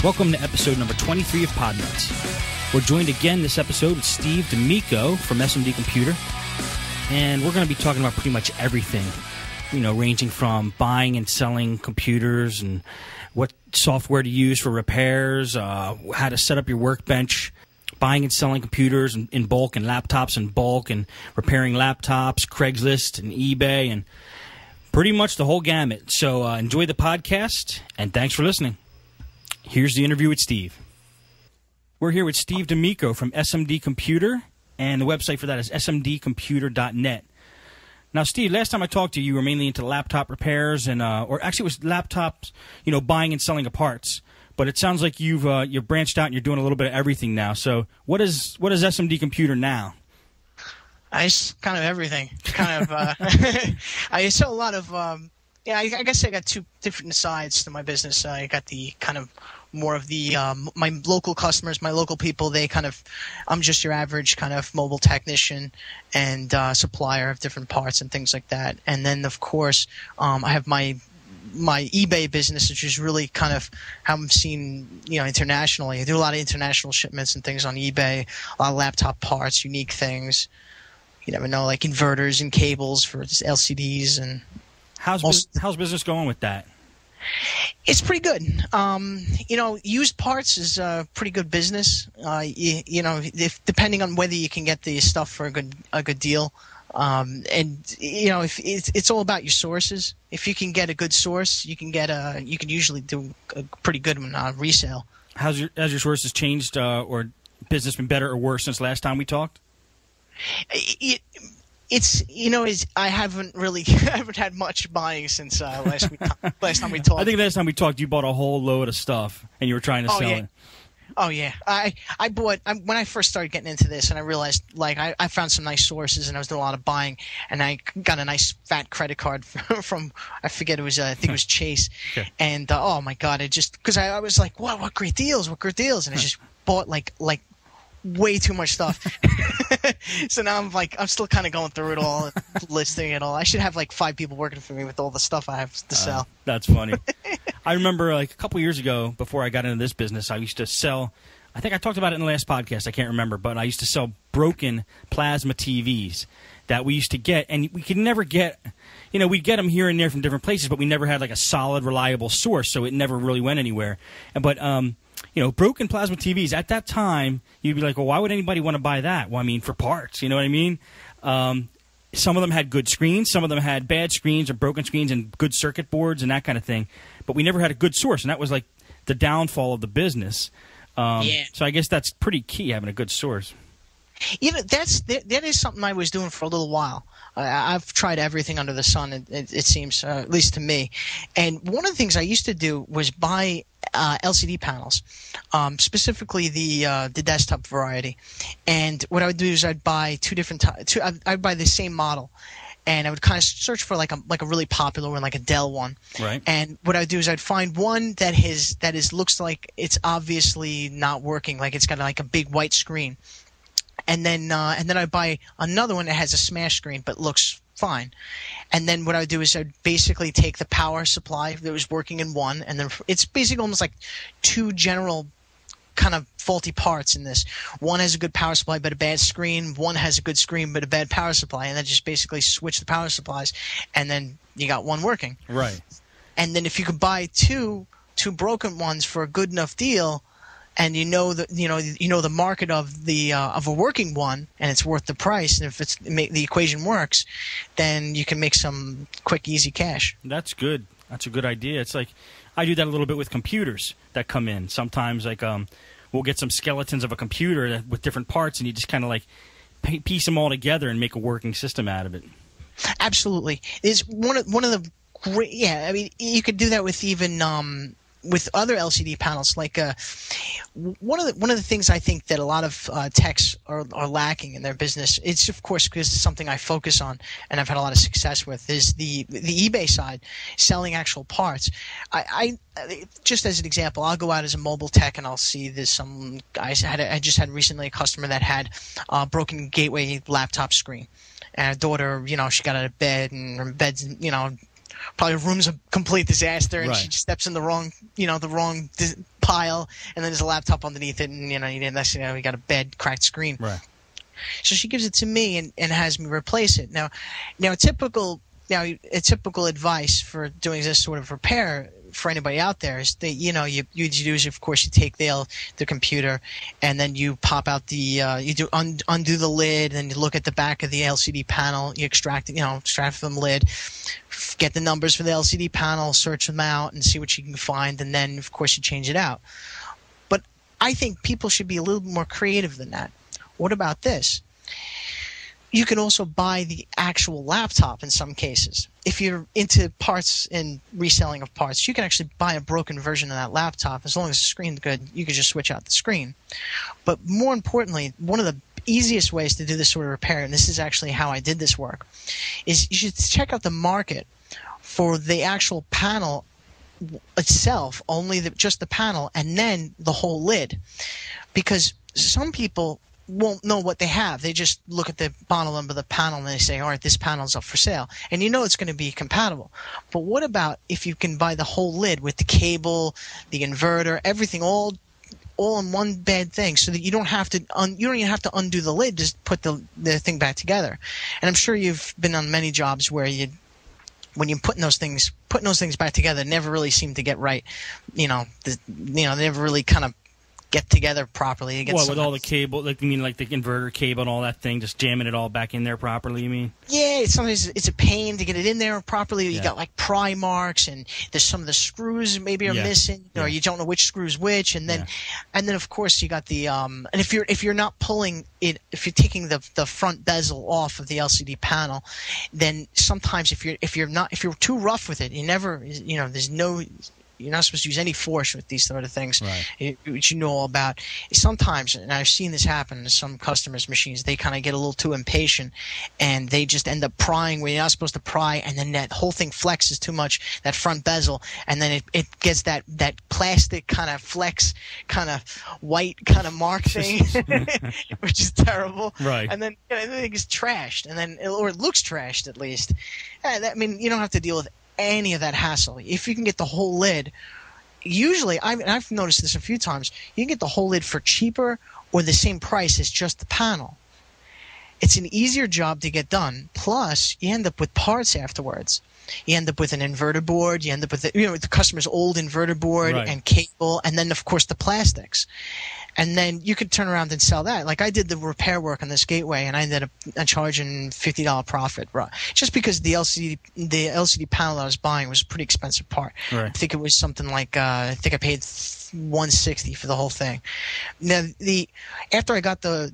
Welcome to episode number 23 of Podnutz. We're joined again this episode with Steve D'Amico from SMDComputer, and we're going to be talking about pretty much everything, ranging from buying and selling computers and what software to use for repairs, how to set up your workbench, buying and selling computers in bulk and laptops in bulk, and repairing laptops, Craigslist and eBay, and pretty much the whole gamut. So enjoy the podcast, and thanks for listening. Here's the interview with Steve. We're here with Steve D'Amico from SMDComputer, and the website for that is smdcomputer.net. Now, Steve, last time I talked to you, you were mainly into laptop repairs, and or actually it was laptops, buying and selling of parts. But it sounds like you've branched out and you're doing a little bit of everything now. So what is SMDComputer now? I kind of everything. I sell a lot of. I guess I got two different sides to my business. I got the kind of more of the my local customers, my local people. I'm just your average kind of mobile technician and supplier of different parts and things like that. And then, of course, I have my eBay business, which is really kind of how I'm seen, internationally. I do a lot of international shipments and things on eBay, a lot of laptop parts, unique things. You never know, like inverters and cables for just LCDs and. How's business going with that? It's pretty good. Used parts is a pretty good business. If depending on whether you can get the stuff for a good deal, if it's all about your sources. If you can get a good source, you can usually do a pretty good one on resale. Has your sources changed or business been better or worse since last time we talked? I haven't had much buying since last time we talked. I think last time we talked, you bought a whole load of stuff and you were trying to sell it. Oh yeah, I bought when I first started getting into this, and I realized I found some nice sources, and I was doing a lot of buying, and I got a nice fat credit card from I forget it was I think it was Chase, okay. And oh my god, because I was like, wow, what great deals, and I just bought like way too much stuff. So now I'm still kind of going through it all, listing it all. I should have 5 people working for me with all the stuff I have to sell. That's funny. I remember a couple years ago, before I got into this business, I used to sell, I think I talked about it in the last podcast, I can't remember, but I used to sell broken plasma TVs that we used to get, and we could never get, we'd get them here and there from different places, but we never had a solid, reliable source, so it never really went anywhere. But broken plasma TVs, at that time, you'd be like, well, why would anybody want to buy that? Well, I mean, for parts, you know what I mean? Some of them had good screens, some of them had bad screens or broken screens and good circuit boards and that kind of thing. But we never had a good source, and that was the downfall of the business. So I guess that's pretty key, having a good source. That is something I was doing for a little while. I've tried everything under the sun, it seems, at least to me. And one of the things I used to do was buy LCD panels, specifically the desktop variety. And what I would do is I'd buy I'd buy the same model, and I would kind of search for like a really popular one, like a Dell one. Right. And what I'd do is I'd find one that looks like it's obviously not working, like it's got a big white screen. And then I'd buy another one that has a smash screen but looks fine. And then what I would do is I'd basically take the power supply that was working in one, and then it's basically almost like two general kind of faulty parts in this. One has a good power supply but a bad screen. One has a good screen but a bad power supply. And then just basically switch the power supplies, and then you got one working. Right. And then if you could buy two broken ones for a good enough deal, and you know the market of a working one, and it's worth the price, and if the equation works, then you can make some quick, easy cash. That's good. That's a good idea. It's like I do that a little bit with computers that come in. Sometimes we'll get some skeletons of a computer with different parts, and you just kind of piece them all together and make a working system out of it. Absolutely. It's one of the great. Yeah, I mean, you could do that with even. With other LCD panels, one of the things I think that a lot of techs are lacking in their business, it's of course because it's something I focus on and I've had a lot of success with, is the eBay side, selling actual parts. I just as an example, I'll go out as a mobile tech and I'll see there's some guys. I just had recently a customer that had a broken gateway laptop screen, and her daughter, she got out of bed and her bed's, Probably room's a complete disaster, and Right. she just steps in the wrong pile, and then there's a laptop underneath it, and we got a bad cracked screen. Right. So she gives it to me and has me replace it. Now a typical advice for doing this sort of repair for anybody out there is that you do is, of course, you take the computer and then you pop out the undo the lid, and you look at the back of the LCD panel, you extract from the lid, get the numbers for the LCD panel, search them out and see what you can find, and then of course you change it out. But I think people should be a little more creative than that. What about this? You can also buy the actual laptop in some cases. If you're into parts and reselling of parts, you can actually buy a broken version of that laptop. As long as the screen's good, you can just switch out the screen. But more importantly, one of the easiest ways to do this sort of repair, and this is actually how I did this work, is you should check out the market for the actual panel itself, just the panel, and then the whole lid. Because some people won't know what they have. They just look at the model number of the panel and they say, all right, this panel's up for sale. And it's going to be compatible. But what about if you can buy the whole lid with the cable, the inverter, everything all in one bad thing, so that you don't have to you don't even have to undo the lid, just put the thing back together. And I'm sure you've been on many jobs where when you're putting those things back together, never really seem to get right. They never really kind of get together properly. With all the cable, like the inverter cable and all that thing, just jamming it all back in there properly, you mean? Yeah, sometimes it's a pain to get it in there properly. You got like pry marks, and there's some of the screws maybe are missing, or you don't know which screw's which, and then of course you got the and if you're not pulling it, if you're taking the front bezel off of the LCD panel, then sometimes if you're too rough with it, you're not supposed to use any force with these sort of things, which you know all about. Sometimes, and I've seen this happen to some customers' machines, they kind of get a little too impatient, and they just end up prying where you're not supposed to pry, and then that whole thing flexes too much, that front bezel, and then it gets that plastic kind of flex, kind of white kind of mark thing, which is terrible. Right. And then it gets trashed, or it looks trashed at least. You don't have to deal with any of that hassle. If you can get the whole lid, usually I've noticed this a few times, you can get the whole lid for cheaper or the same price as just the panel. It's an easier job to get done, plus you end up with parts afterwards. You end up with an inverter board, you end up with the customer's old inverter board and cable, and then of course the plastics. And then you could turn around and sell that. Like I did the repair work on this gateway, and I ended up charging $50 profit, just because the LCD panel I was buying was a pretty expensive part. Right. I think it was something like I think I paid $160 for the whole thing. Now after I got the